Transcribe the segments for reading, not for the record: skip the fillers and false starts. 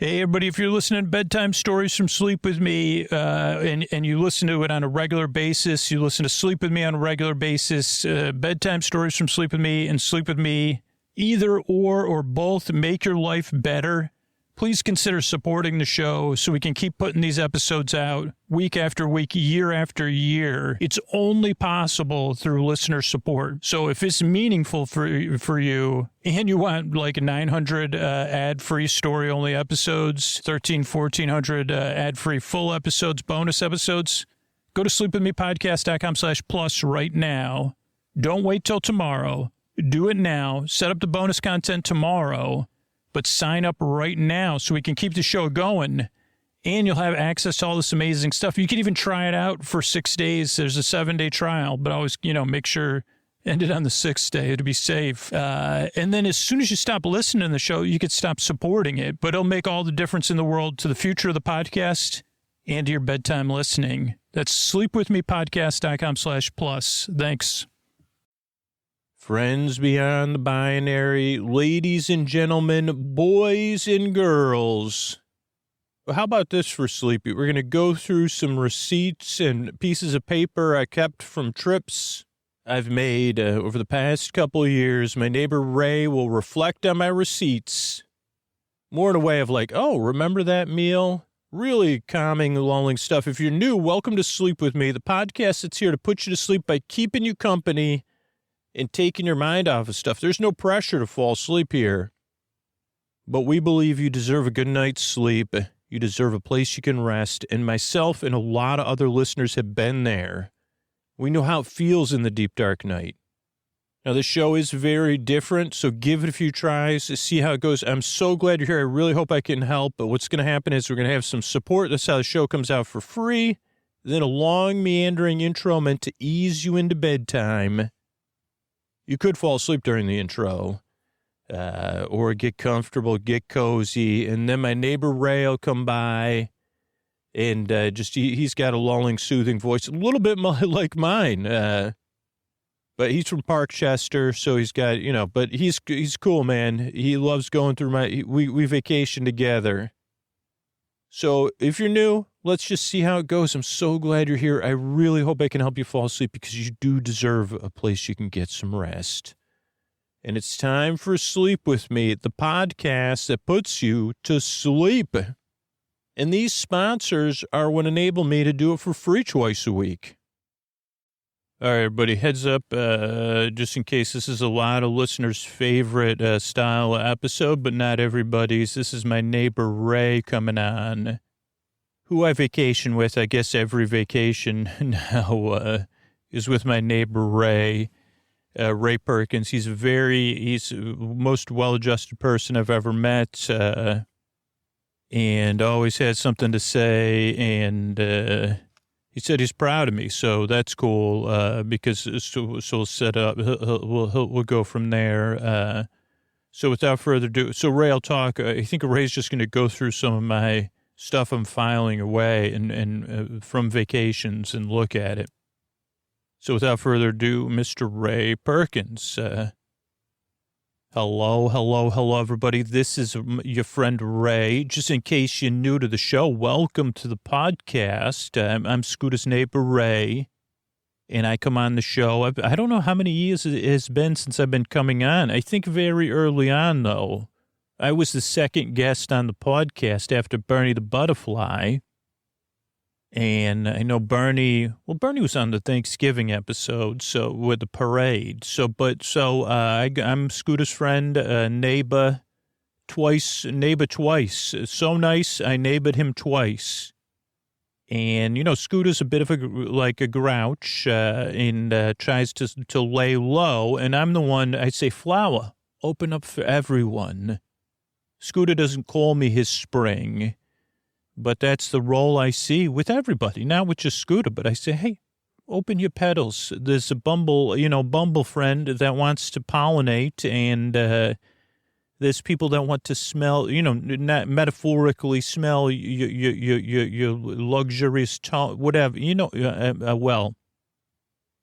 Hey, everybody, if you're listening to Bedtime Stories from Sleep With Me, and you listen to it on a regular basis, you listen to Sleep With Me on a regular basis, Bedtime Stories from Sleep With Me and Sleep With Me, either or both make your life better, please consider supporting the show so we can keep putting these episodes out week after week, year after year. It's only possible through listener support. So if it's meaningful for you and you want like 900 ad-free story-only episodes, 1,400 ad-free full episodes, bonus episodes, go to sleepwithmepodcast.com/plus right now. Don't wait till tomorrow. Do it now. Set up the bonus content tomorrow. But sign up right now so we can keep the show going, and you'll have access to all this amazing stuff. You can even try it out for 6 days. There's a 7-day trial, but always, make sure end it on the 6th day to be safe. And then as soon as you stop listening to the show, you could stop supporting it, but it'll make all the difference in the world to the future of the podcast and to your bedtime listening. That's sleepwithmepodcast.com/plus. Thanks. Friends beyond the binary, ladies and gentlemen, boys and girls. Well, how about this for Sleepy? We're going to go through some receipts and pieces of paper I kept from trips I've made over the past couple of years. My neighbor Ray will reflect on my receipts. More in a way of like, oh, remember that meal? Really calming, lulling stuff. If you're new, welcome to Sleep With Me, the podcast that's here to put you to sleep by keeping you company and taking your mind off of stuff. There's no pressure to fall asleep here. But we believe you deserve a good night's sleep. You deserve a place you can rest. And myself and a lot of other listeners have been there. We know how it feels in the deep, dark night. Now, this show is very different, so give it a few tries to see how it goes. I'm so glad you're here. I really hope I can help. But what's going to happen is we're going to have some support. That's how the show comes out for free. Then a long, meandering intro meant to ease you into bedtime. You could fall asleep during the intro, or get comfortable, get cozy, and then my neighbor Ray will come by, and he's got a lulling, soothing voice, a little bit like mine, but he's from Parkchester, so he's got, but he's cool, man. He loves going through we vacation together. So if you're new, let's just see how it goes. I'm so glad you're here. I really hope I can help you fall asleep because you do deserve a place you can get some rest. And it's time for Sleep With Me, the podcast that puts you to sleep. And these sponsors are what enable me to do it for free twice a week. All right, everybody, heads up, just in case this is a lot of listeners' favorite style episode, but not everybody's. This is my neighbor Ray coming on, who I vacation with. I guess every vacation now is with my neighbor Ray, Ray Perkins. He's the most well-adjusted person I've ever met, and always has something to say, and he said he's proud of me, so that's cool, because so we'll set up, we'll go from there. So without further ado, so Ray, I'll talk. I think Ray's just going to go through some of my stuff I'm filing away and from vacations and look at it. So without further ado, Mr. Ray Perkins. Hello, everybody. This is your friend Ray. Just in case you're new to the show, welcome to the podcast. I'm Scooter's neighbor Ray, and I come on the show. I don't know how many years it has been since I've been coming on. I think very early on, though. I was the second guest on the podcast after Bernie the Butterfly. And I know Bernie was on the Thanksgiving episode, so with the parade. I'm Scooter's friend, neighbor twice. So nice, I neighbored him twice. And, Scooter's a bit of a grouch, and tries to lay low. And I'm the one, I say, flower, open up for everyone. Scooter doesn't call me his spring. But that's the role I see with everybody, not with just Scooter, but I say, hey, open your petals. There's a bumble friend that wants to pollinate, and there's people that want to smell, not metaphorically smell your luxurious tone, whatever, well.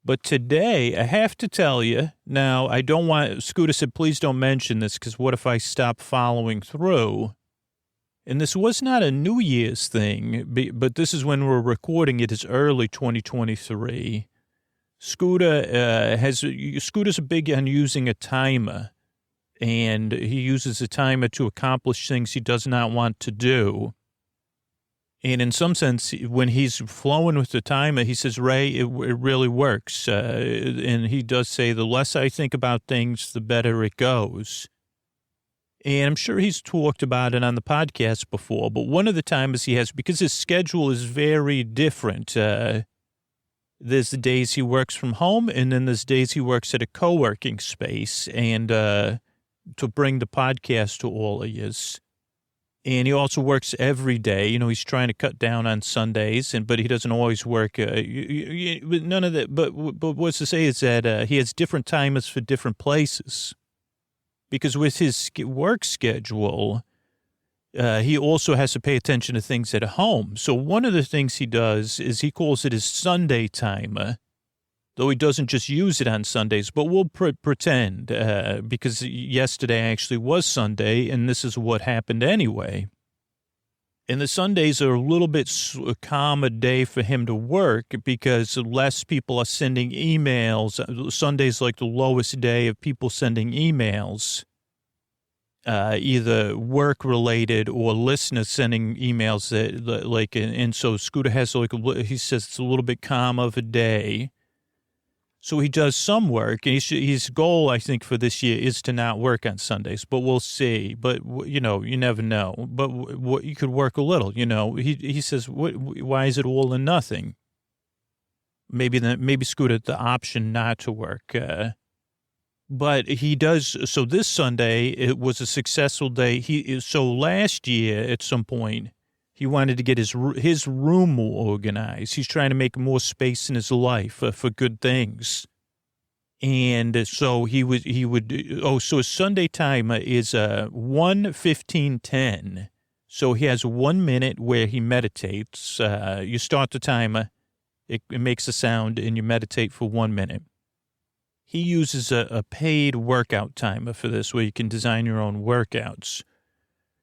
But today, I have to tell you, now, I don't want, Scooter said, please don't mention this, because what if I stop following through? And this was not a New Year's thing, but this is when we're recording it. It's early 2023. Scooter's big on using a timer, and he uses a timer to accomplish things he does not want to do. And in some sense, when he's flowing with the timer, he says, Ray, it really works. And he does say, the less I think about things, the better it goes. And I'm sure he's talked about it on the podcast before, but one of the timers he has, because his schedule is very different. There's the days he works from home, and then there's days he works at a co-working space, and to bring the podcast to all of you. And he also works every day. You know, he's trying to cut down on Sundays, but he doesn't always work. None of that. But what's to say is that he has different timers for different places. Because with his work schedule, he also has to pay attention to things at home. So one of the things he does is he calls it his Sunday timer, though he doesn't just use it on Sundays, but we'll pretend, because yesterday actually was Sunday, and this is what happened anyway. And the Sundays are a little bit calmer day for him to work because less people are sending emails. Sunday's like the lowest day of people sending emails, either work-related or listeners sending emails and so Scooter has he says it's a little bit calm of a day. So he does some work, and his goal, I think, for this year is to not work on Sundays, but we'll see. But, you know, you never know. But you could work a little, you know. He says, why is it all or nothing? Maybe Scooter the option not to work. But he does. So this Sunday, it was a successful day. So last year at some point, he wanted to get his room more organized. He's trying to make more space in his life for good things. And so so his Sunday timer is 1:15:10. So he has 1 minute where he meditates. You start the timer, it makes a sound, and you meditate for 1 minute. He uses a paid workout timer for this, where you can design your own workouts,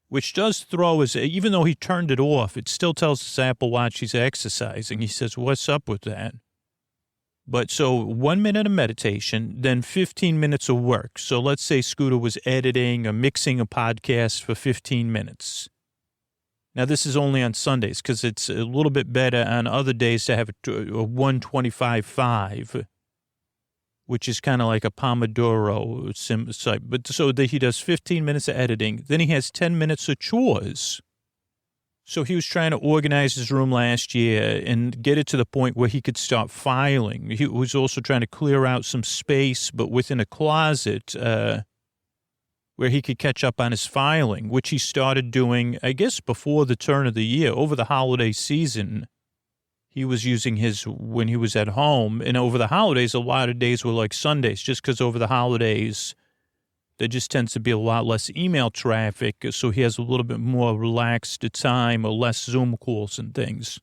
which does throw even though he turned it off, it still tells his Apple Watch he's exercising. He says, what's up with that? But so 1 minute of meditation, then 15 minutes of work. So let's say Scooter was editing or mixing a podcast for 15 minutes. Now, this is only on Sundays because it's a little bit better on other days to have a 1:25:5, which is kind of like a Pomodoro site. But so that he does 15 minutes of editing. Then he has 10 minutes of chores. So he was trying to organize his room last year and get it to the point where he could start filing. He was also trying to clear out some space, but within a closet, where he could catch up on his filing, which he started doing, I guess, before the turn of the year, over the holiday season. He was using his when he was at home. And over the holidays, a lot of days were like Sundays, just because over the holidays, there just tends to be a lot less email traffic. So he has a little bit more relaxed time or less Zoom calls and things.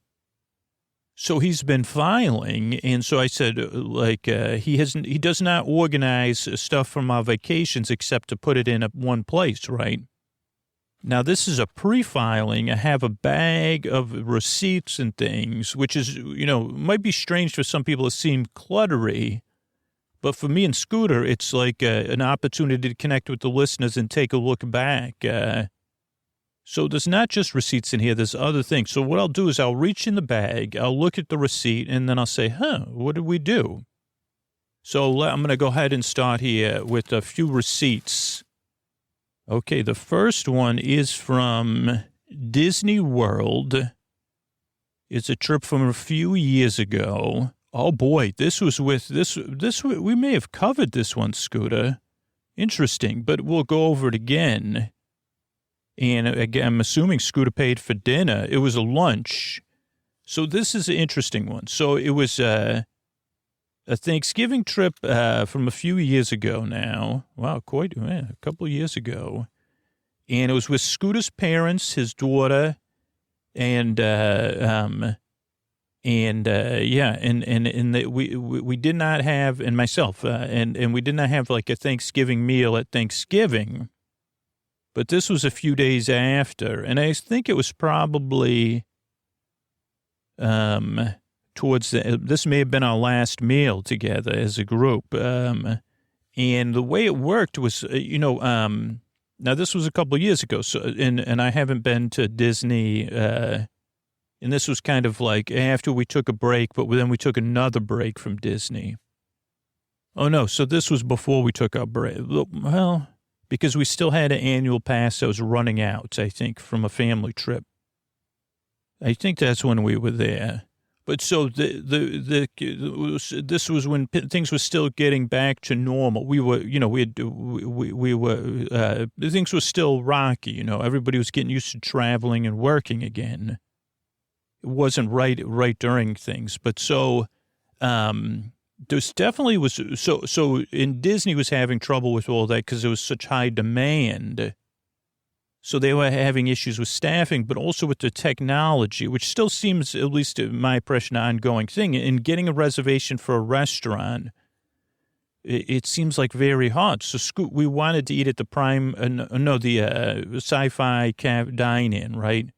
So he's been filing. And so I said, he does not organize stuff from our vacations except to put it in one place, right? Now, this is a pre-filing. I have a bag of receipts and things, which is, might be strange for some people to seem cluttery. But for me and Scooter, it's like an opportunity to connect with the listeners and take a look back. So there's not just receipts in here. There's other things. So what I'll do is I'll reach in the bag, I'll look at the receipt, and then I'll say, what did we do? So I'm going to go ahead and start here with a few receipts. Okay, the first one is from Disney World. It's a trip from a few years ago. Oh, boy, this was with this. We may have covered this one, Scooter. Interesting, but we'll go over it again. And again, I'm assuming Scooter paid for dinner. It was a lunch. So this is an interesting one. So it was a Thanksgiving trip from a few years ago now. Wow, a couple of years ago. And it was with Scooter's parents, his daughter, and we did not have, and myself, and we did not have like a Thanksgiving meal at Thanksgiving. But this was a few days after, and I think it was probably this may have been our last meal together as a group. And the way it worked was, now this was a couple of years ago, so and I haven't been to Disney, and this was kind of like after we took a break, but then we took another break from Disney. Oh, no, so this was before we took our break. Well, because we still had an annual pass that was running out, I think, from a family trip. I think that's when we were there. But so this was when things were still getting back to normal. We were, things were still rocky, everybody was getting used to traveling and working again. It wasn't right during things. But so, there's definitely was, so in Disney was having trouble with all that because there was such high demand. So they were having issues with staffing, but also with the technology, which still seems, at least in my impression, an ongoing thing. In getting a reservation for a restaurant, it seems like very hard. So we wanted to eat at the Sci-Fi Dine-In, right?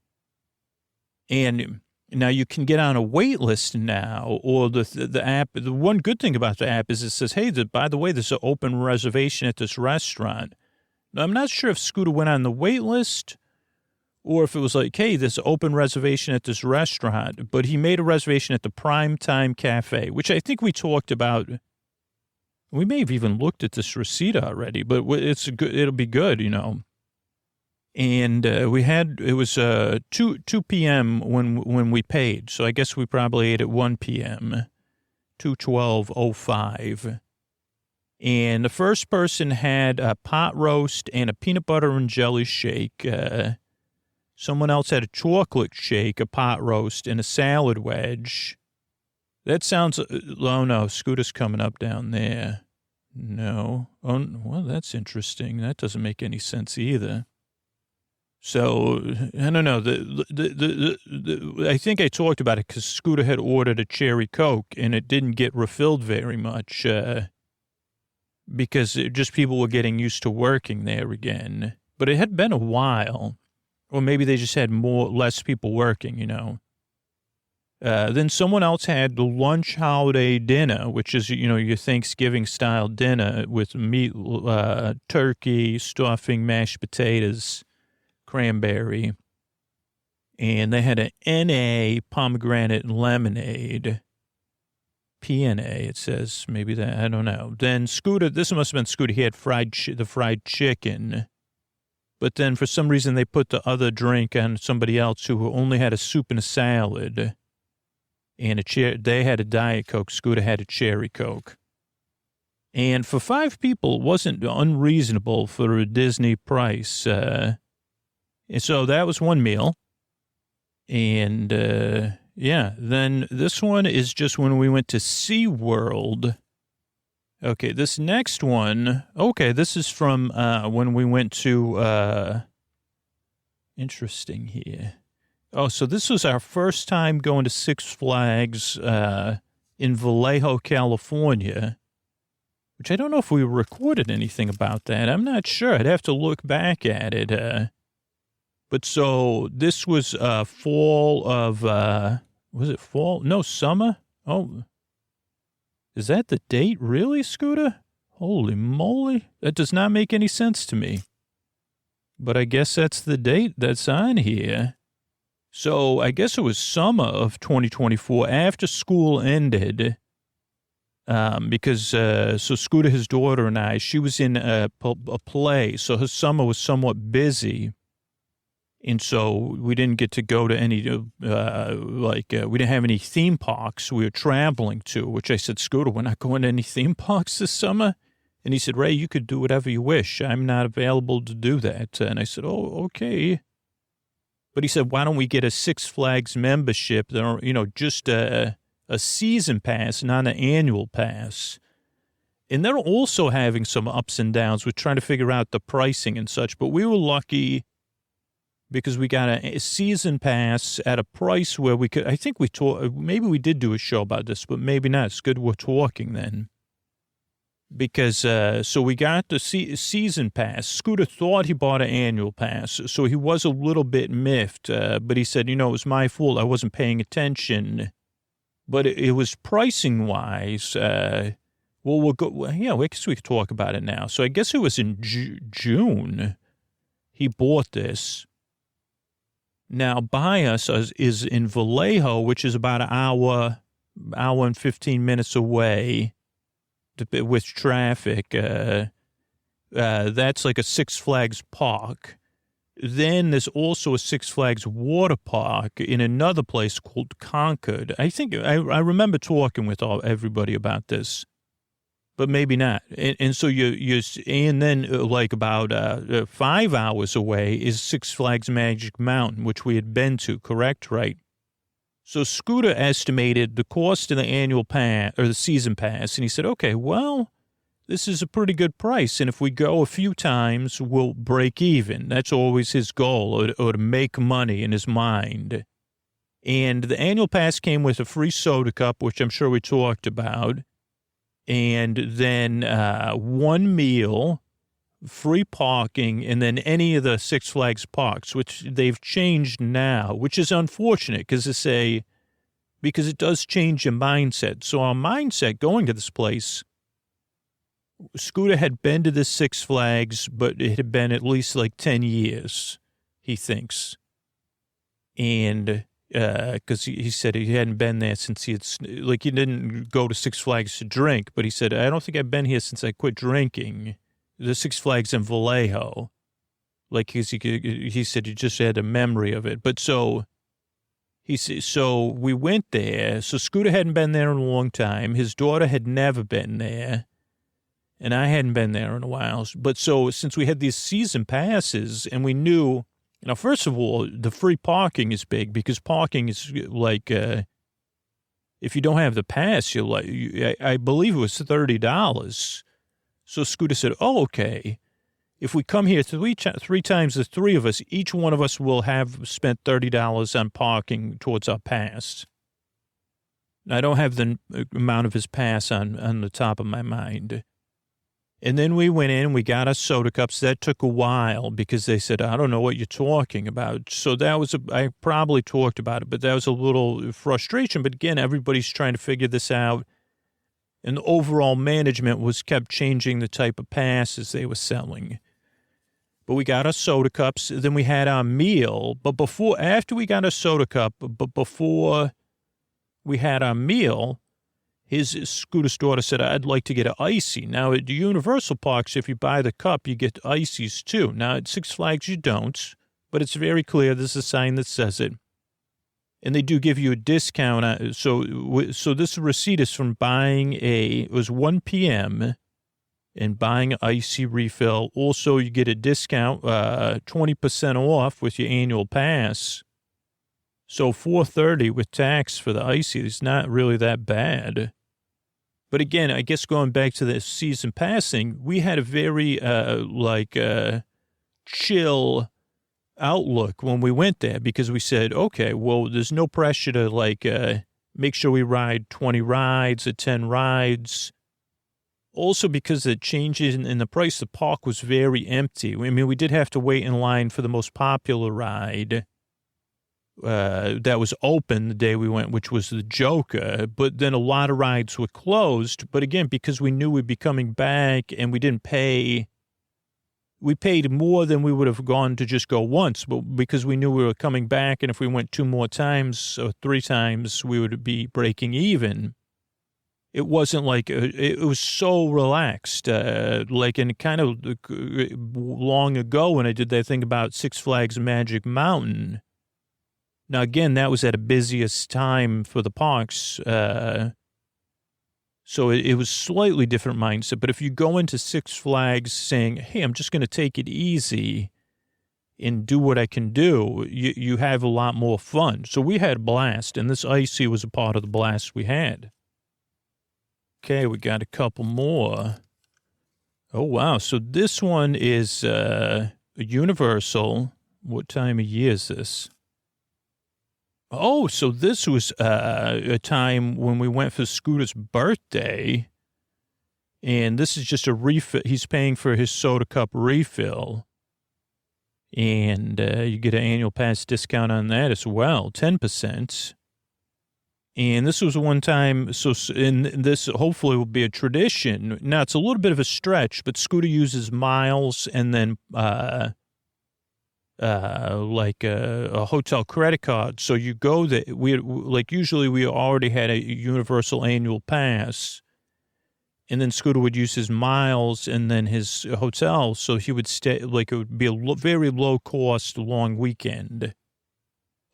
And now you can get on a wait list now, or the app. The one good thing about the app is it says, hey, by the way, there's an open reservation at this restaurant. Now, I'm not sure if Scooter went on the wait list or if it was like, hey, there's an open reservation at this restaurant, but he made a reservation at the Primetime Cafe, which I think we talked about. We may have even looked at this receipt already, but it'll be good, And it was 2 p.m. when we paid, so I guess we probably ate at 1 p.m., 2:12:05. And the first person had a pot roast and a peanut butter and jelly shake. Someone else had a chocolate shake, a pot roast, and a salad wedge. That sounds, oh no, Scooter's coming up down there. No. Oh, well, that's interesting. That doesn't make any sense either. So, I don't know. I think I talked about it because Scooter had ordered a cherry Coke and it didn't get refilled very much. Because just people were getting used to working there again. But it had been a while. Or maybe they just had less people working, Then someone else had the lunch holiday dinner, which is, your Thanksgiving-style dinner with meat, turkey, stuffing, mashed potatoes, cranberry. And they had an N.A. pomegranate and lemonade. PNA, it says, maybe that, I don't know. Then Scooter, this must have been Scooter, he had the fried chicken. But then for some reason they put the other drink on somebody else who only had a soup and a salad. And they had a Diet Coke, Scooter had a cherry Coke. And for 5 people, it wasn't unreasonable for a Disney price. And so that was one meal. And, yeah, then this one is just when we went to SeaWorld. Okay, this next one, this is from when we went to, interesting here. Oh, so this was our first time going to Six Flags in Vallejo, California, which I don't know if we recorded anything about that. I'm not sure. I'd have to look back at it. But so this was fall of, was it fall? No, summer? Oh, is that the date? Really, Scooter? Holy moly. That does not make any sense to me. But I guess that's the date that's on here. So I guess it was summer of 2024 after school ended. Because so Scooter, his daughter, and I, she was in a play. So her summer was somewhat busy. And so we didn't get to go to any, we didn't have any theme parks we were traveling to, which I said, Scooter, we're not going to any theme parks this summer. And he said, Ray, you could do whatever you wish. I'm not available to do that. And I said, oh, okay. But he said, why don't we get a Six Flags membership, just a season pass, not an annual pass. And they're also having some ups and downs. We're trying to figure out the pricing and such, but we were lucky because we got a season pass at a price where we could, I think maybe we did do a show about this, but maybe not. It's good we're talking then. because so we got the season pass. Scooter thought he bought an annual pass, so he was a little bit miffed, but he said, it was my fault. I wasn't paying attention. But it was pricing-wise, we'll go, well, yeah, I guess we could talk about it now. So I guess it was in June he bought this. Now, by us is in Vallejo, which is about an hour and 15 minutes away with traffic. That's like a Six Flags park. Then there's also a Six Flags water park in another place called Concord. I think I remember talking with everybody about this, but maybe not. And so and then like about 5 hours away is Six Flags Magic Mountain, which we had been to, correct? Right. So Scooter estimated the cost of the annual pass or the season pass, and he said, okay, well, this is a pretty good price, and if we go a few times, we'll break even. That's always his goal, or to make money in his mind. And the annual pass came with a free soda cup, which I'm sure we talked about, and then one meal, free parking, and then any of the Six Flags parks, which they've changed now, which is unfortunate because it does change your mindset. So our mindset going to this place, Scooter had been to the Six Flags, but it had been at least like 10 years, he thinks. And because he said he hadn't been there since he didn't go to Six Flags to drink, but he said, I don't think I've been here since I quit drinking. The Six Flags in Vallejo. He said he just had a memory of it. But so we went there. So Scooter hadn't been there in a long time. His daughter had never been there. And I hadn't been there in a while. But so since we had these season passes and we knew, first of all, the free parking is big because parking is like, if you don't have the pass, I believe it was $30. So Scooter said, oh, okay. If we come here three times, the three of us, each one of us will have spent $30 on parking towards our pass. I don't have the amount of his pass on the top of my mind. And then we went in, we got our soda cups. That took a while because they said, I don't know what you're talking about. So I probably talked about it, but that was a little frustration. But again, everybody's trying to figure this out. And the overall management kept changing the type of passes they were selling. But we got our soda cups. Then we had our meal. But after we got our soda cup, but before we had our meal, Scooter's daughter said, I'd like to get an icy. Now, at the Universal Parks, if you buy the cup, you get ices too. Now, at Six Flags, you don't. But it's very clear. There's a sign that says it. And they do give you a discount. So this receipt is from it was 1 p.m. and buying an icy refill. Also, you get a discount, 20% off with your annual pass. So $4.30 with tax for the icy is not really that bad. But again, I guess going back to the season passing, we had a very chill outlook when we went there because we said, okay, well, there's no pressure to make sure we ride 20 rides or 10 rides. Also because the changes in the price, the park was very empty. I mean, we did have to wait in line for the most popular ride that was open the day we went, which was the Joker. But then a lot of rides were closed. But again, because we knew we'd be coming back and we didn't pay, we paid more than we would have gone to just go once, but because we knew we were coming back. And if we went 2 more times or 3 times, we would be breaking even. It wasn't like, it was so relaxed, and kind of long ago when I did that thing about Six Flags Magic Mountain. Now, again, that was at a busiest time for the parks. So it was slightly different mindset. But if you go into Six Flags saying, hey, I'm just going to take it easy and do what I can do, you have a lot more fun. So we had a blast, and this icy was a part of the blast we had. Okay, we got a couple more. Oh, wow. So this one is Universal. What time of year is this? Oh, so this was a time when we went for Scooter's birthday. And this is just a refill. He's paying for his soda cup refill. And you get an annual pass discount on that as well, 10%. And this was one time, and this hopefully will be a tradition. Now, it's a little bit of a stretch, but Scooter uses miles and then like a hotel credit card. So you go there. Usually we already had a universal annual pass. And then Scooter would use his miles and then his hotel. So he would stay, like it would be a very low cost, long weekend.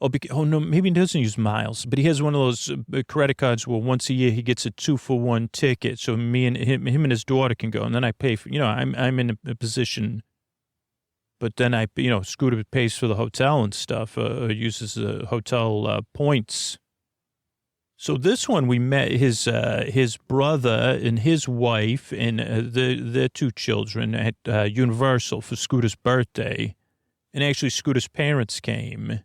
Oh, no, maybe he doesn't use miles, but he has one of those credit cards where once a year he gets a 2-for-1 ticket. So him and his daughter can go. And then I pay for, I'm in a position, but then Scooter pays for the hotel and stuff, uses the hotel points. So this one, we met his brother and his wife and their 2 children at Universal for Scooter's birthday. And actually, Scooter's parents came.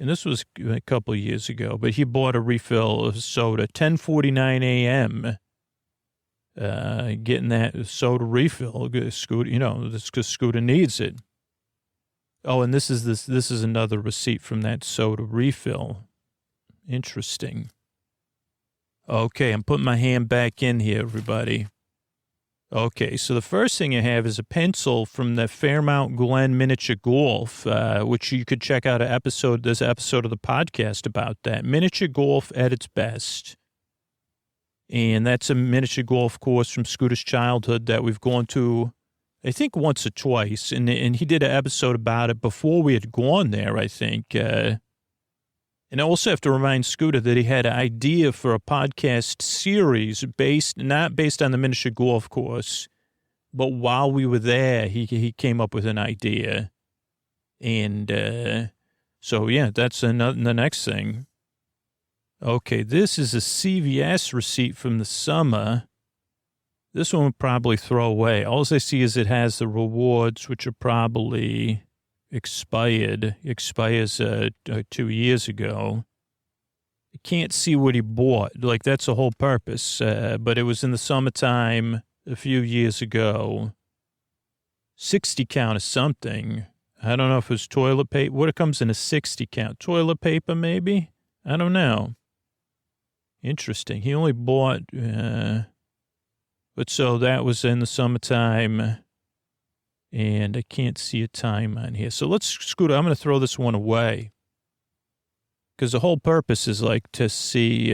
And this was a couple of years ago, but he bought a refill of soda, 10:49 a.m., getting that soda refill. Scooter, this because Scooter needs it. Oh, and this is another receipt from that soda refill. Interesting. Okay, I'm putting my hand back in here, everybody. Okay, so the first thing I have is a pencil from the Fairmount Glen Miniature Golf, which you could check out there's an episode of the podcast about that. Miniature golf at its best. And that's a miniature golf course from Scooter's childhood that we've gone to, I think, once or twice. And he did an episode about it before we had gone there, I think. And I also have to remind Scooter that he had an idea for a podcast series not based on the miniature golf course, but while we were there, he came up with an idea. And so, yeah, that's the next thing. Okay, this is a CVS receipt from the summer. This one would probably throw away. All I see is it has the rewards, which are probably expires 2 years ago. I can't see what he bought. Like, that's the whole purpose. But it was in the summertime a few years ago. 60 count of something. I don't know if it was toilet paper. What comes in a 60 count? Toilet paper, maybe? I don't know. Interesting. He only bought, but so that was in the summertime. And I can't see a time on here. So Scooter, I'm going to throw this one away. Because the whole purpose is like to see,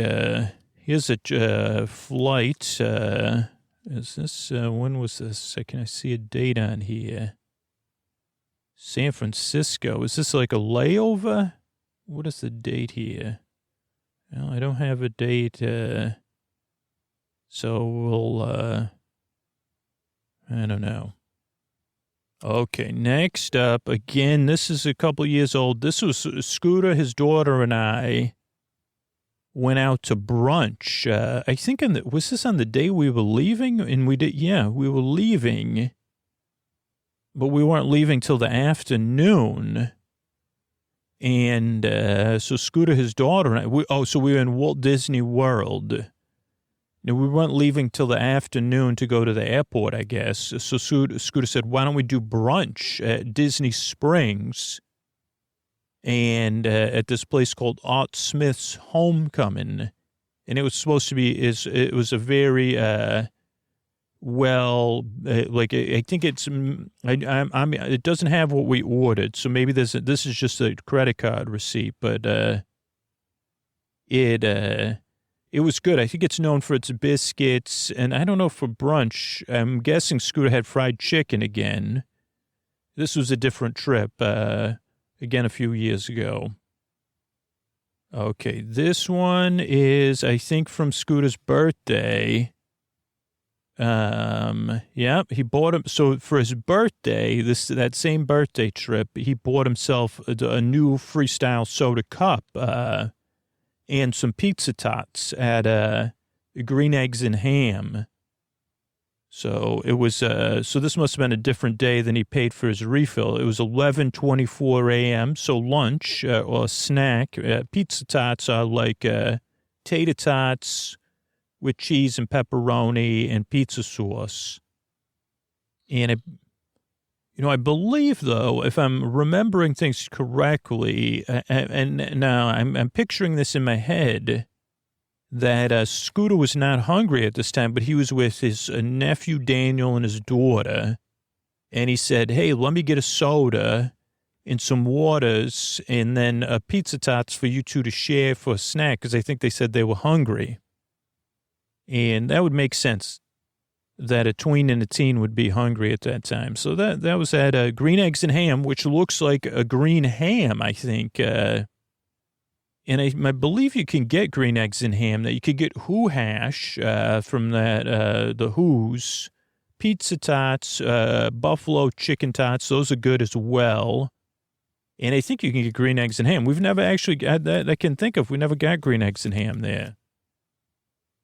here's a flight. Is this, when was this? Can I see a date on here? San Francisco. Is this like a layover? What is the date here? Well, I don't have a date. So we'll, I don't know. Okay, next up, again, this is a couple years old. This was Scooter, his daughter, and I went out to brunch. I think was this on the day we were leaving? And we were leaving, but we weren't leaving till the afternoon. And so Scooter, his daughter, and I, so we were in Walt Disney World. Now, we weren't leaving till the afternoon to go to the airport, I guess. So Scooter said, why don't we do brunch at Disney Springs and at this place called Art Smith's Homecoming. And it was supposed to be, it was a very, I think it's, it doesn't have what we ordered. So maybe this is just a credit card receipt, but it was good. I think it's known for its biscuits, and I don't know for brunch. I'm guessing Scooter had fried chicken again. This was a different trip, again, a few years ago. Okay, this one is, I think, from Scooter's birthday. Yeah, he bought him. So for his birthday, that same birthday trip, he bought himself a new Freestyle soda cup, and some pizza tots at Green Eggs and Ham. So it was, so this must have been a different day than he paid for his refill. It was 11:24 a.m., so lunch or snack. Pizza tots are like tater tots with cheese and pepperoni and pizza sauce. And I believe, though, if I'm remembering things correctly, and now I'm picturing this in my head, that Scooter was not hungry at this time, but he was with his nephew Daniel and his daughter. And he said, hey, let me get a soda and some waters and then pizza tots for you two to share for a snack, because I think they said they were hungry. And that would make sense, that a tween and a teen would be hungry at that time. So that was at Green Eggs and Ham, which looks like a green ham, I think. And I believe you can get green eggs and ham. That you could get Who Hash from the Who's, pizza tots, buffalo chicken tots. Those are good as well. And I think you can get green eggs and ham. We've never actually got that. I can think of. We never got green eggs and ham there.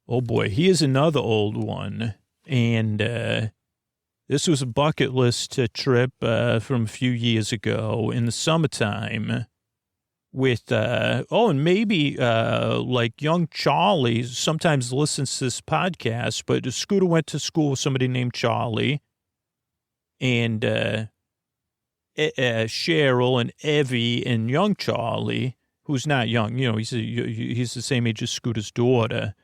Oh boy, here's another old one. And this was a bucket list trip from a few years ago in the summertime with, and maybe like young Charlie sometimes listens to this podcast, but Scooter went to school with somebody named Charlie. And Cheryl and Evie and young Charlie, who's not young, he's the same age as Scooter's daughter.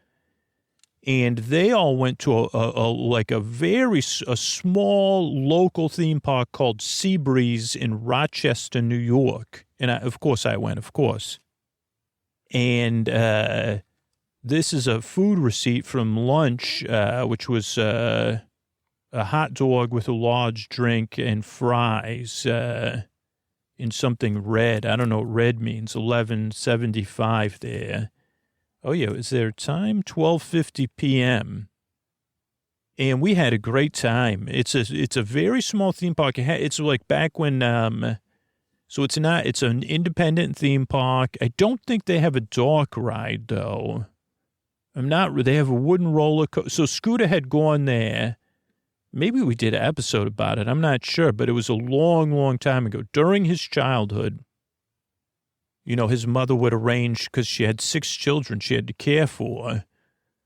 And they all went to a small local theme park called Seabreeze in Rochester, New York. And of course I went, of course. And this is a food receipt from lunch, which was a hot dog with a large drink and fries in something red. I don't know what red means. $11.75 there. Oh, yeah, is there time? 12:50 p.m. And we had a great time. It's a very small theme park. It's like back when, so it's an independent theme park. I don't think they have a dark ride, though. They have a wooden roller coaster. So Scooter had gone there. Maybe we did an episode about it. I'm not sure, but it was a long, long time ago. During his childhood, his mother would arrange, because she had 6 children she had to care for.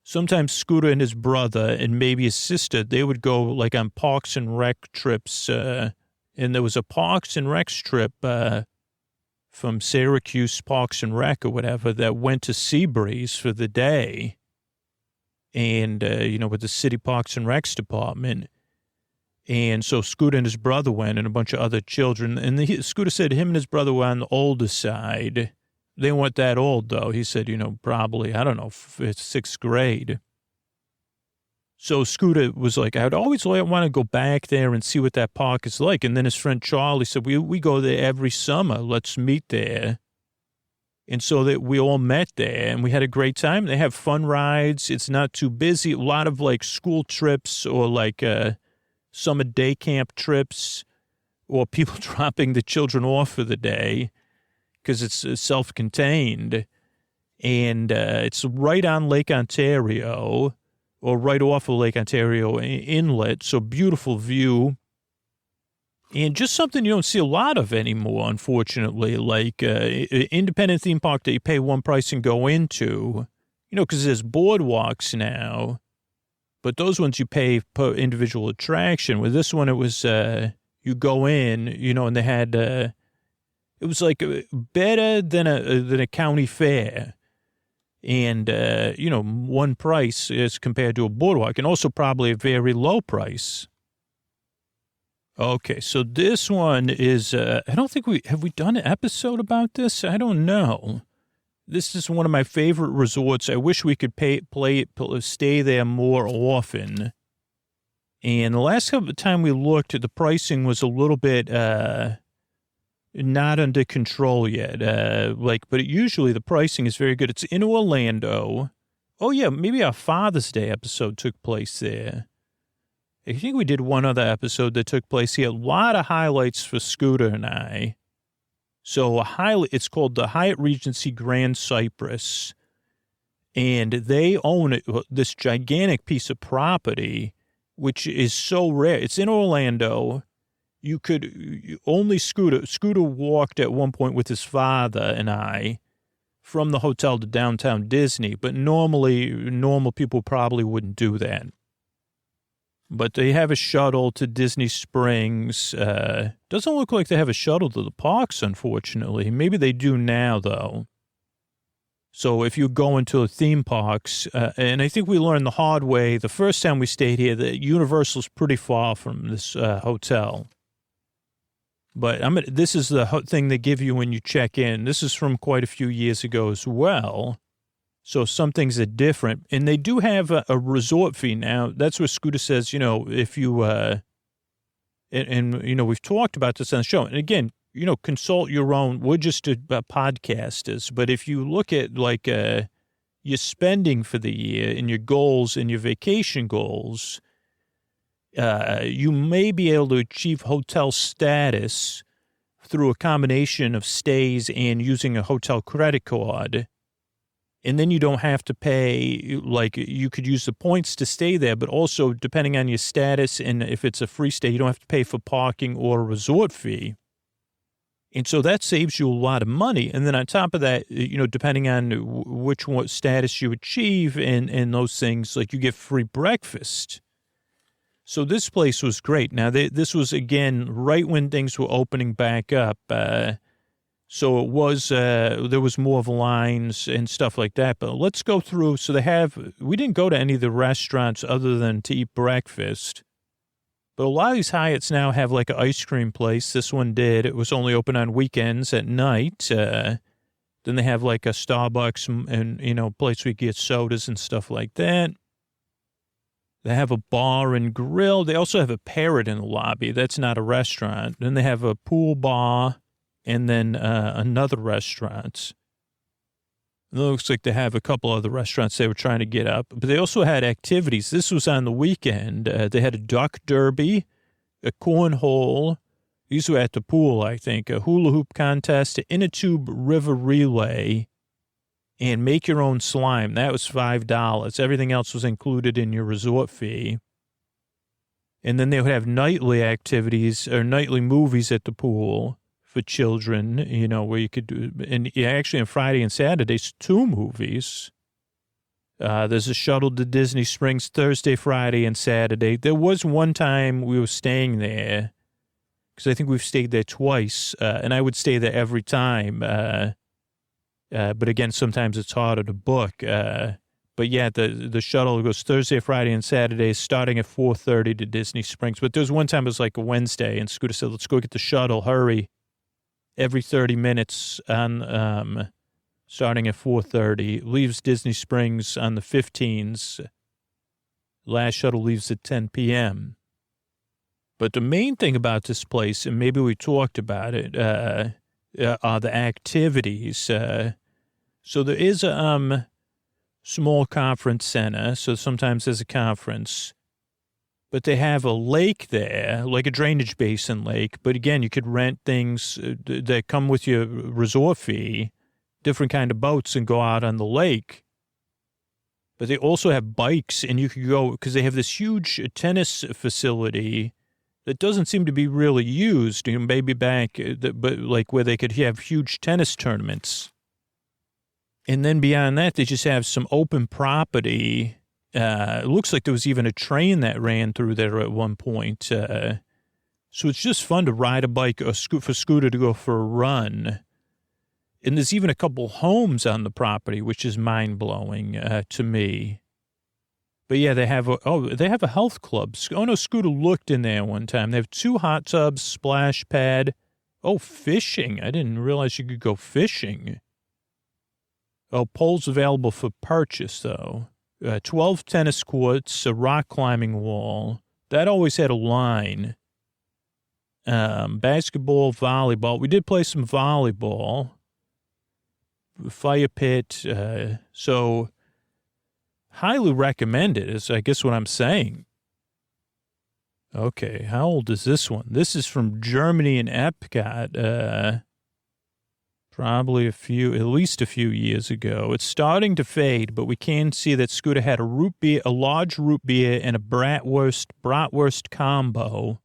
Sometimes Scooter and his brother and maybe his sister, they would go like on Parks and Rec trips. And there was a Parks and Rec trip from Syracuse Parks and Rec or whatever that went to Seabreeze for the day. And, with the city Parks and Recs department. And so Scooter and his brother went and a bunch of other children. And Scooter said him and his brother were on the older side. They weren't that old, though. He said, probably, I don't know, it's 6th grade. So Scooter was like, I would always want to go back there and see what that park is like. And then his friend Charlie said, we go there every summer. Let's meet there. And so that we all met there and we had a great time. They have fun rides. It's not too busy. A lot of like school trips or like summer day camp trips or people dropping the children off for the day because it's self-contained. And it's right on Lake Ontario or right off of Lake Ontario Inlet. So beautiful view. And just something you don't see a lot of anymore, unfortunately, like independent theme park that you pay one price and go into, because there's boardwalks now. But those ones you pay per individual attraction. With this one, it was you go in, and they had it was like better than a county fair. And, one price as compared to a boardwalk, and also probably a very low price. Okay, so this one is, I don't think have we done an episode about this? I don't know. This is one of my favorite resorts. I wish we could stay there more often. And the last time we looked, the pricing was a little bit not under control yet. But usually the pricing is very good. It's in Orlando. Oh, yeah, maybe our Father's Day episode took place there. I think we did one other episode that took place here. A lot of highlights for Scooter and I. So it's called the Hyatt Regency Grand Cypress. And they own this gigantic piece of property, which is so rare. It's in Orlando. Scooter walked at one point with his father and I from the hotel to downtown Disney, but normally, normal people probably wouldn't do that. But they have a shuttle to Disney Springs. Doesn't look like they have a shuttle to the parks, unfortunately. Maybe they do now, though. So if you go into the theme parks, and I think we learned the hard way the first time we stayed here, that Universal's pretty far from this hotel. But this is the thing they give you when you check in. This is from quite a few years ago as well. So some things are different. And they do have a resort fee now. That's what Scooter says, if you, we've talked about this on the show. And again, consult your own. We're just podcasters. But if you look at your spending for the year and your goals and your vacation goals, you may be able to achieve hotel status through a combination of stays and using a hotel credit card. And then you don't have to pay, you could use the points to stay there, but also depending on your status and if it's a free stay, you don't have to pay for parking or a resort fee. And so that saves you a lot of money. And then on top of that, depending on which status you achieve and those things, you get free breakfast. So this place was great. Now, this was, again, right when things were opening back up. So it was, there was more of lines and stuff like that. But let's go through. So we didn't go to any of the restaurants other than to eat breakfast. But a lot of these Hyatts now have an ice cream place. This one did. It was only open on weekends at night. Then they have a Starbucks and, place where you get sodas and stuff like that. They have a bar and grill. They also have a parrot in the lobby. That's not a restaurant. Then they have a pool bar and then another restaurant. It looks like they have a couple other restaurants they were trying to get up. But they also had activities. This was on the weekend. They had a duck derby, a cornhole. These were at the pool, I think. A hula hoop contest, an inner tube river relay, and make your own slime. That was $5. Everything else was included in your resort fee. And then they would have nightly activities or nightly movies at the pool for children, where you could do, and actually on Friday and Saturdays, 2 movies. There's a shuttle to Disney Springs Thursday, Friday, and Saturday. There was one time we were staying there, because I think we've stayed there twice, and I would stay there every time. But again, sometimes it's harder to book. But yeah, the shuttle goes Thursday, Friday, and Saturday, starting at 4:30 to Disney Springs. But there was one time it was a Wednesday, and Scooter said, let's go get the shuttle, hurry. Every 30 minutes on starting at 4:30. Leaves Disney Springs on the 15s. Last shuttle leaves at 10 p.m. But the main thing about this place, and maybe we talked about it, are the activities. So there is a small conference center, so sometimes there's a conference. But they have a lake there, like a drainage basin lake. But again, you could rent things that come with your resort fee, different kind of boats, and go out on the lake. But they also have bikes, and you could go, because they have this huge tennis facility that doesn't seem to be really used, maybe back, but where they could have huge tennis tournaments. And then beyond that, they just have some open property. It looks like there was even a train that ran through there at one point. So it's just fun to ride a bike or for Scooter to go for a run. And there's even a couple homes on the property, which is mind-blowing to me. But yeah, they have a health club. Oh no, Scooter looked in there one time. They have 2 hot tubs, splash pad. Oh, fishing. I didn't realize you could go fishing. Oh, poles available for purchase, though. 12 tennis courts, a rock climbing wall. That always had a line. Basketball, volleyball. We did play some volleyball. Fire pit. So highly recommend it is, I guess, what I'm saying. Okay, how old is this one? This is from Germany and Epcot. Probably at least a few years ago. It's starting to fade, but we can see that Scooter had a large root beer, and a bratwurst combo.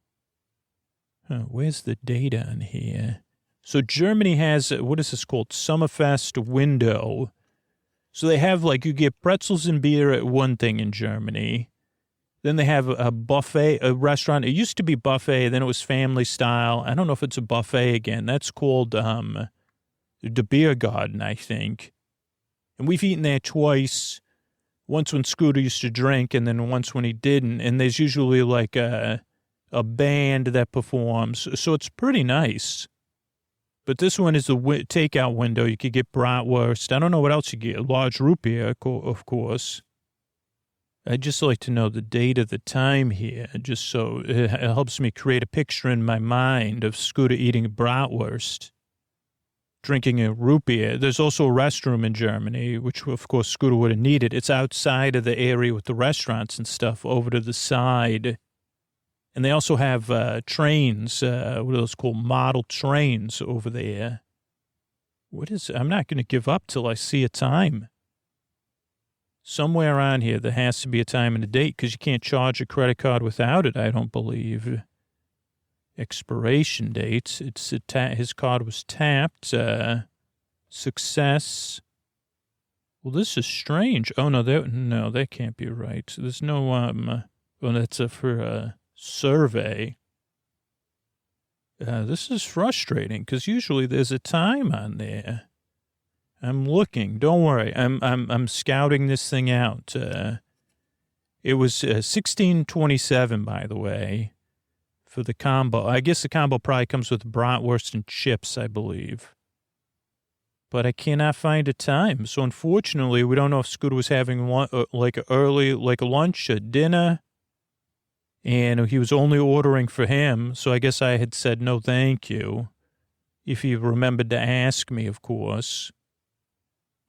Where's the date on here? So Germany has, what is this called? Summerfest window. So they have, like, you get pretzels and beer at one thing in Germany. Then they have a buffet, a restaurant. It used to be buffet, then it was family style. I don't know if it's a buffet again. That's called the Beer Garden, I think. And we've eaten there twice. Once when Scooter used to drink, and then once when he didn't. And there's usually like a band that performs. So it's pretty nice. But this one is the takeout window. You could get bratwurst. I don't know what else you get. A large root beer, of course. I'd just like to know the date of the time here, just so it helps me create a picture in my mind of Scooter eating a bratwurst, drinking a root beer. There's also a restroom in Germany, which, of course, Scooter would have needed. It's outside of the area with the restaurants and stuff, over to the side. And they also have trains, what are those called, model trains over there. I'm not going to give up till I see a time. Somewhere around here, there has to be a time and a date, because you can't charge a credit card without it, I don't believe. Expiration dates. His card was tapped. Success. Well, this is strange. Oh, no, that can't be right. There's no, well, that's for a survey. This is frustrating, because usually there's a time on there. I'm looking. Don't worry. I'm scouting this thing out. It was 1627, by the way, for the combo. I guess the combo probably comes with bratwurst and chips, I believe. But I cannot find a time. So unfortunately, we don't know if Scooter was having like a lunch, a dinner, and he was only ordering for him. So I guess I had said no, thank you, if he remembered to ask me, of course.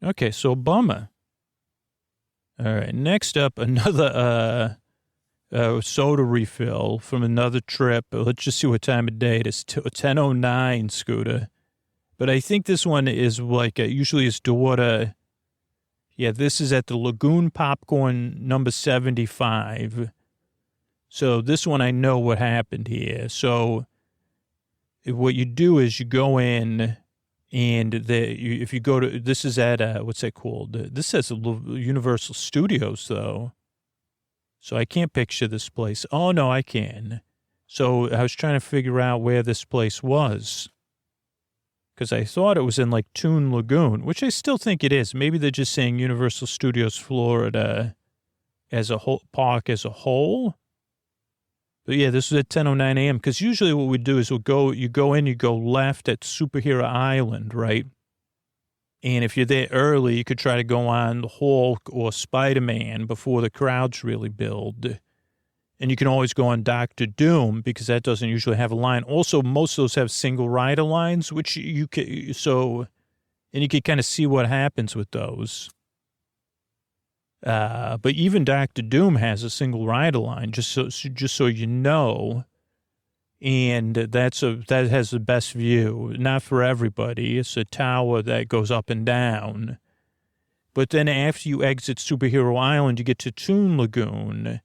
Okay, so bummer. All right, next up, another soda refill from another trip. Let's just see what time of day it is. 10:09, Scooter. But I think this one is like usually his daughter. Yeah, this is at the Lagoon Popcorn number 75. So this one, I know what happened here. So what you do is you go in. And if you go to, this is at, what's that called? This says Universal Studios, though. So I can't picture this place. Oh, no, I can. So I was trying to figure out where this place was. Because I thought it was in, like, Toon Lagoon, which I still think it is. Maybe they're just saying Universal Studios Florida as a whole, park as a whole. But yeah, this was at 10:09 a.m. Because usually what we do is you go left at Superhero Island, right? And if you're there early, you could try to go on the Hulk or Spider-Man before the crowds really build. And you can always go on Doctor Doom, because that doesn't usually have a line. Also, most of those have single rider lines, which you can, and you can kind of see what happens with those. But even Doctor Doom has a single rider line, just so you know. And that has the best view. Not for everybody. It's a tower that goes up and down. But then after you exit Superhero Island, you get to Toon Lagoon,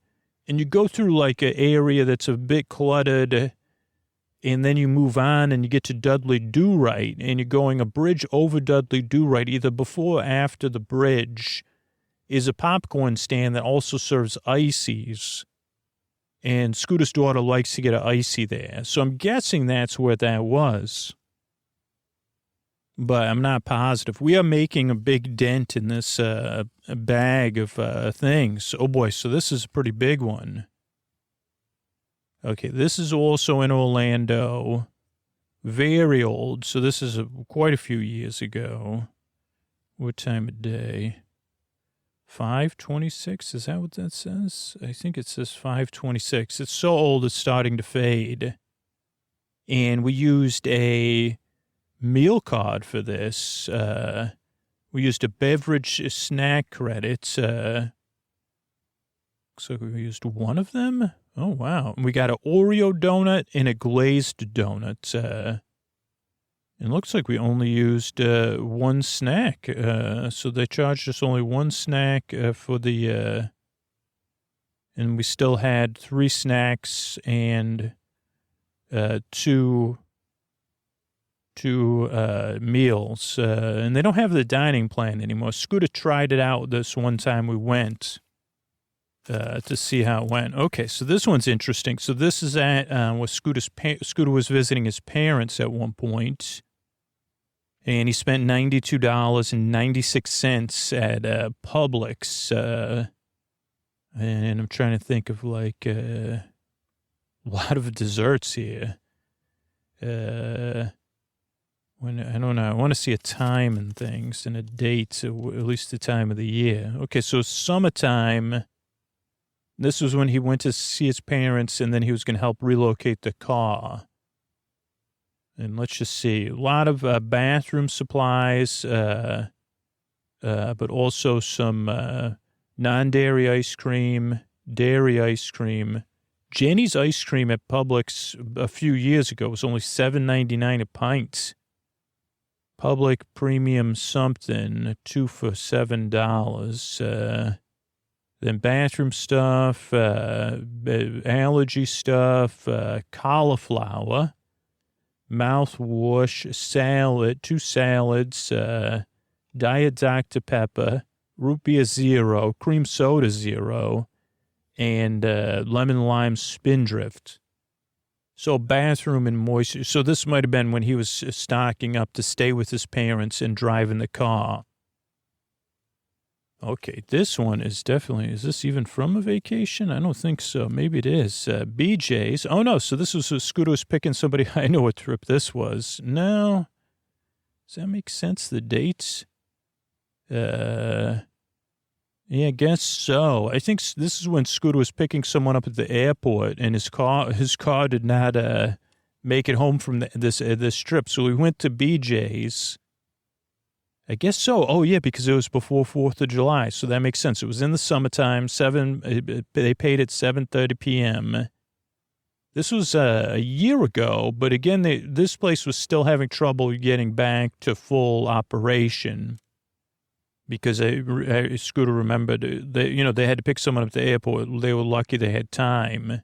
and you go through like an area that's a bit cluttered, and then you move on and you get to Dudley Do-Right, and you're going a bridge over Dudley Do-Right, either before or after the bridge is a popcorn stand that also serves ices. And Scooter's daughter likes to get an icy there. So I'm guessing that's where that was. But I'm not positive. We are making a big dent in this bag of things. Oh, boy. So this is a pretty big one. Okay. This is also in Orlando. Very old. So this is quite a few years ago. What time of day? 5:26, is that what that says? I think it says 5:26. It's so old, it's starting to fade. And we used a meal card for this. We used a beverage snack credit. So we used one of them? Oh, wow. And we got an Oreo donut and a glazed donut. It looks like we only used one snack. So they charged us only one snack for the, and we still had 3 snacks and 2 meals, and they don't have the dining plan anymore. Scooter tried it out this one time we went to see how it went. Okay, so this one's interesting. So this is at where Scooter was visiting his parents at one point, and he spent $92.96 at Publix. And I'm trying to think of like a lot of desserts here. When I don't know, I want to see a time and things and a date, at least the time of the year. Okay, so summertime. This was when he went to see his parents, and then he was going to help relocate the car. And let's just see, a lot of bathroom supplies, but also some non-dairy ice cream, dairy ice cream. Jenny's ice cream at Publix a few years ago was only $7.99 a pint. Public premium something, 2 for $7. Then bathroom stuff, allergy stuff, cauliflower, mouthwash, salad, 2 salads, Diet Dr. Pepper, root beer 0, cream soda 0, and lemon lime spindrift. So bathroom and moisture. So this might have been when he was stocking up to stay with his parents and driving the car. Okay, this one is definitely, is this even from a vacation? I don't think so. Maybe it is. BJ's. Oh, no, so this was Scooter was picking somebody. I know what trip this was. No. Does that make sense, the dates? Yeah, I guess so. I think this is when Scooter was picking someone up at the airport, and his car did not make it home from this trip. So we went to BJ's. I guess so. Oh, yeah, because it was before 4th of July, so that makes sense. It was in the summertime, they paid at 7:30 p.m. This was a year ago, but again, this place was still having trouble getting back to full operation because Scooter remembered, they had to pick someone up at the airport. They were lucky they had time.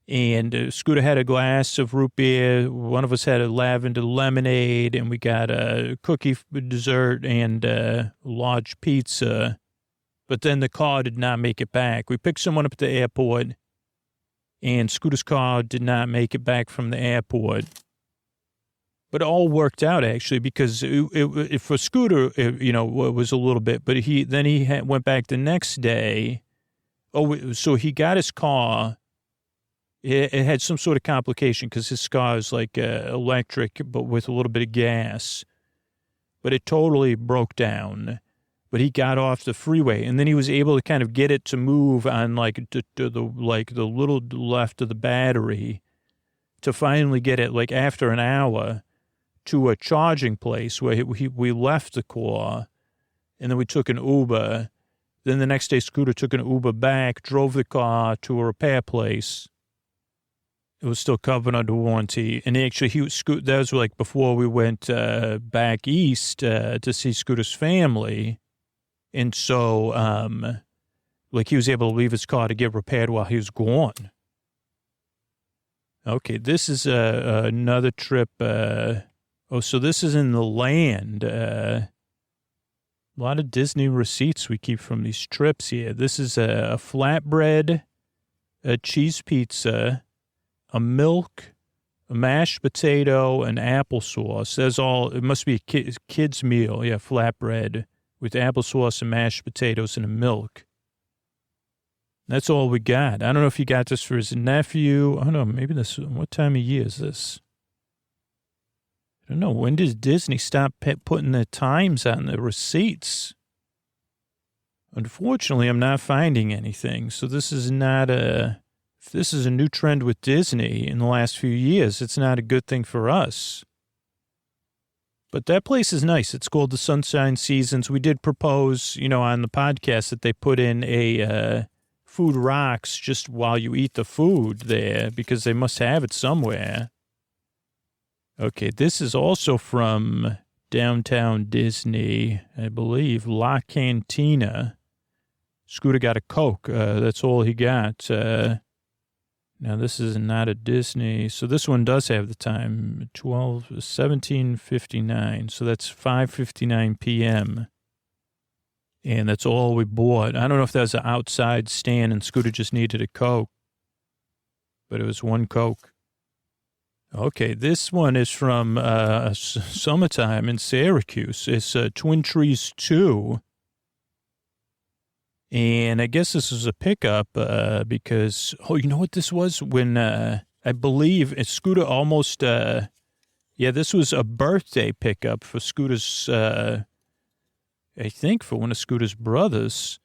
And Scooter had a glass of root beer. One of us had a lavender lemonade, and we got a cookie dessert and a large pizza. But then the car did not make it back. We picked someone up at the airport, and Scooter's car did not make it back from the airport. But it all worked out, actually, because it for Scooter, it was a little bit. But he went back the next day. Oh, so he got his car. It had some sort of complication because his car is like electric, but with a little bit of gas. But it totally broke down. But he got off the freeway, and then he was able to kind of get it to move on the little left of the battery to finally get it like after an hour to a charging place where we left the car, and then we took an Uber. Then the next day, Scooter took an Uber back, drove the car to a repair place. It was still covered under warranty. And actually, that was like before we went back east to see Scooter's family. And so, he was able to leave his car to get repaired while he was gone. Okay, this is another trip. So this is in the land. A lot of Disney receipts we keep from these trips here. This is a flatbread, a cheese pizza, a milk, a mashed potato, and applesauce. It must be a kid's meal. Yeah, flatbread with applesauce and mashed potatoes and a milk. That's all we got. I don't know if he got this for his nephew. I don't know. Maybe what time of year is this? I don't know. When does Disney stop putting the times on the receipts? Unfortunately, I'm not finding anything. So this is not if this is a new trend with Disney in the last few years, it's not a good thing for us. But that place is nice. It's called the Sunshine Seasons. We did propose, on the podcast that they put in a food rocks just while you eat the food there because they must have it somewhere. Okay, this is also from downtown Disney, I believe, La Cantina. Scooter got a Coke. That's all he got. Now, this is not a Disney. So this one does have the time, 17:59. So that's 5:59 p.m. And that's all we bought. I don't know if that was an outside stand and Scooter just needed a Coke, but it was one Coke. Okay, this one is from summertime in Syracuse. It's Twin Trees 2. And I guess this is a pickup because, you know what this was? When I believe Scooter almost, this was a birthday pickup for Scooter's, I think for one of Scooter's brothers.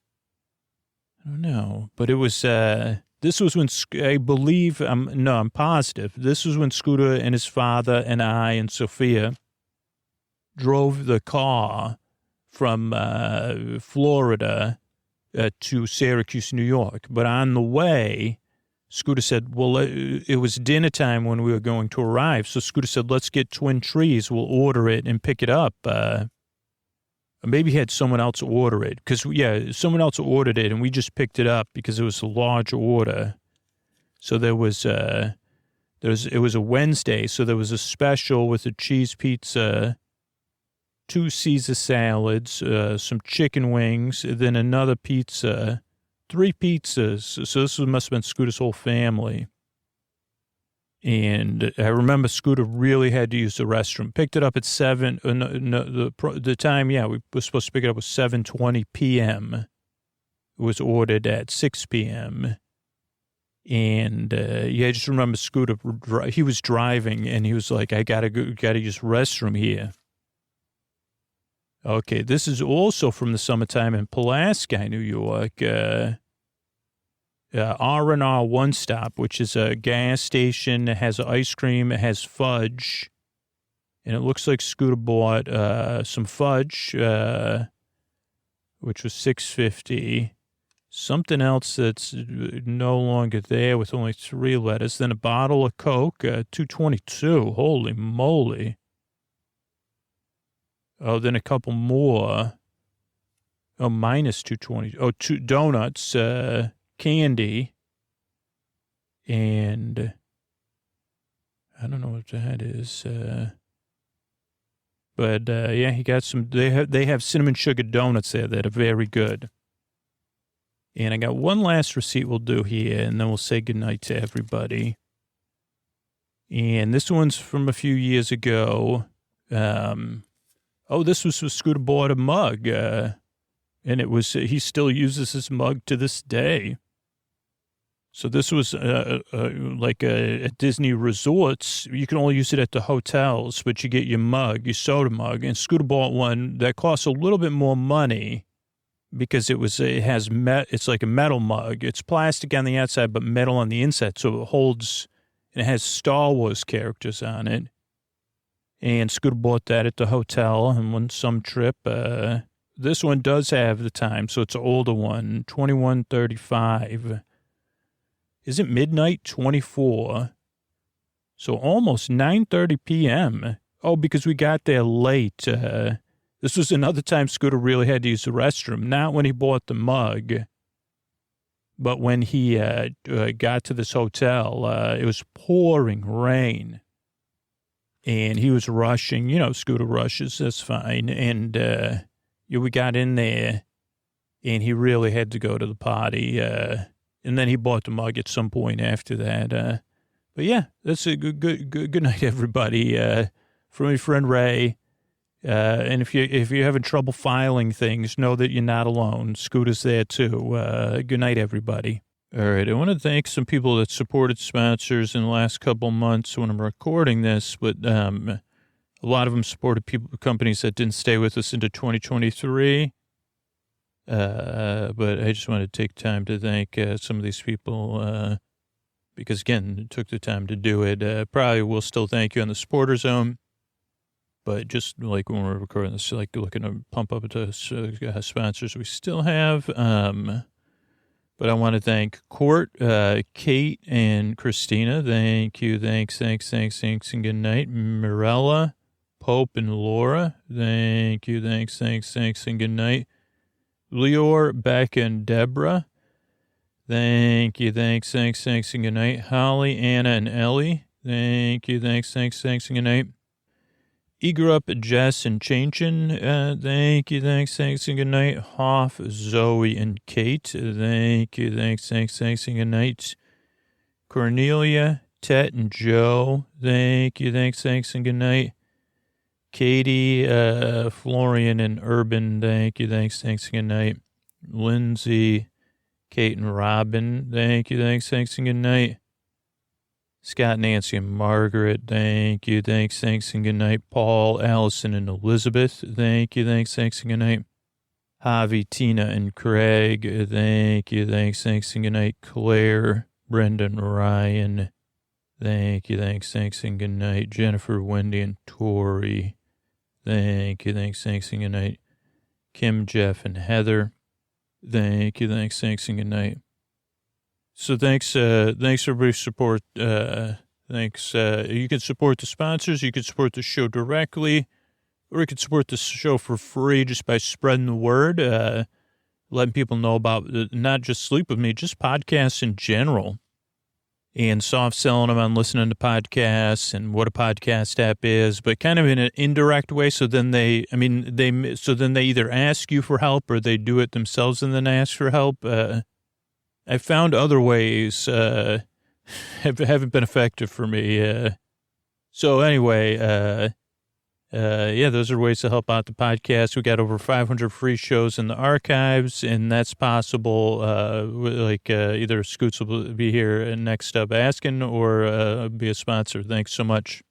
I don't know, but it was, this was when, I believe, I'm positive. This was when Scooter and his father and I and Sophia drove the car from Florida to Syracuse, New York. But on the way, Scooter said, well, it was dinner time when we were going to arrive. So Scooter said, let's get Twin Trees. We'll order it and pick it up. Maybe he had someone else order it because, someone else ordered it and we just picked it up because it was a large order. So it was a Wednesday. So there was a special with a cheese pizza, 2 Caesar salads, some chicken wings, then another pizza, 3 pizzas. So this must have been Scooter's whole family. And I remember Scooter really had to use the restroom. Picked it up at 7. The time, we were supposed to pick it up was 7:20 p.m. It was ordered at 6 p.m. And I just remember Scooter. He was driving, and he was like, "I gotta use restroom here." Okay, this is also from the summertime in Pulaski, New York. R&R One Stop, which is a gas station. It has ice cream. It has fudge. And it looks like Scooter bought some fudge, which was $6.50. Something else that's no longer there with only 3 letters. Then a bottle of Coke, $2.22. Holy moly. Oh, then a couple more. Oh, minus $2.20. Oh, 2 donuts, candy, and I don't know what that is. But he got some. They have cinnamon sugar donuts there that are very good. And I got one last receipt we'll do here, and then we'll say goodnight to everybody. And this one's from a few years ago. This was Scooter bought a mug, and it was he still uses this mug to this day. So this was like at Disney resorts. You can only use it at the hotels, but you get your mug, your soda mug. And Scooter bought one that costs a little bit more money because it's like a metal mug. It's plastic on the outside, but metal on the inside. So it has Star Wars characters on it. And Scooter bought that at the hotel and some trip. This one does have the time, so it's an older one, 21:35. Is it midnight? 24. So almost 9:30 p.m. Oh, because we got there late. This was another time Scooter really had to use the restroom. Not when he bought the mug, but when he got to this hotel. It was pouring rain. And he was rushing. Scooter rushes. That's fine. And we got in there, and he really had to go to the potty. And then he bought the mug at some point after that. But yeah, that's a good night, everybody. From my friend Ray. And if you're having trouble filing things, know that you're not alone. Scooter's there too. Good night, everybody. All right, I want to thank some people that supported sponsors in the last couple months when I'm recording this, but a lot of them supported companies that didn't stay with us into 2023. But I just want to take time to thank some of these people because, again, it took the time to do it. Probably will still thank you on the supporter zone, but just like when we're recording this, like looking to pump up the sponsors we still have. But I want to thank Court, Kate, and Christina. Thank you. Thanks, and good night. Mirella, Pope, and Laura. Thank you. Thanks, and good night. Leor, Beck, and Deborah. Thank you. Thanks, and good night. Holly, Anna, and Ellie. Thank you. Thanks, and good night. Egrup, Jess, and Chanchin. Thank you. Thanks, and good night. Hoff, Zoe, and Kate. Thank you. Thanks, and good night. Cornelia, Tet, and Joe. Thank you. Thanks, and good night. Katie, Florian, and Urban. Thank you. Thanks, and good night. Lindsay, Kate, and Robin. Thank you. Thanks, and good night. Scott, Nancy, and Margaret. Thank you. Thanks, and good night. Paul, Allison, and Elizabeth. Thank you. Thanks, and good night. Javi, Tina, and Craig. Thank you. Thanks, and good night. Claire, Brendan, Ryan. Thank you. Thanks, and good night. Jennifer, Wendy, and Tori. Thank you. Thanks, and good night. Kim, Jeff, and Heather. Thank you. Thanks, and good night. So thanks everybody's support. Thanks. You can support the sponsors. You can support the show directly, or you can support the show for free just by spreading the word, letting people know about not just Sleep With Me, just podcasts in general, and soft selling them on listening to podcasts and what a podcast app is, but kind of in an indirect way. So then they either ask you for help or they do it themselves and then ask for help. I found other ways haven't been effective for me. So anyway, those are ways to help out the podcast. We got over 500 free shows in the archives, and that's possible. Either Scoots will be here next up asking or be a sponsor. Thanks so much.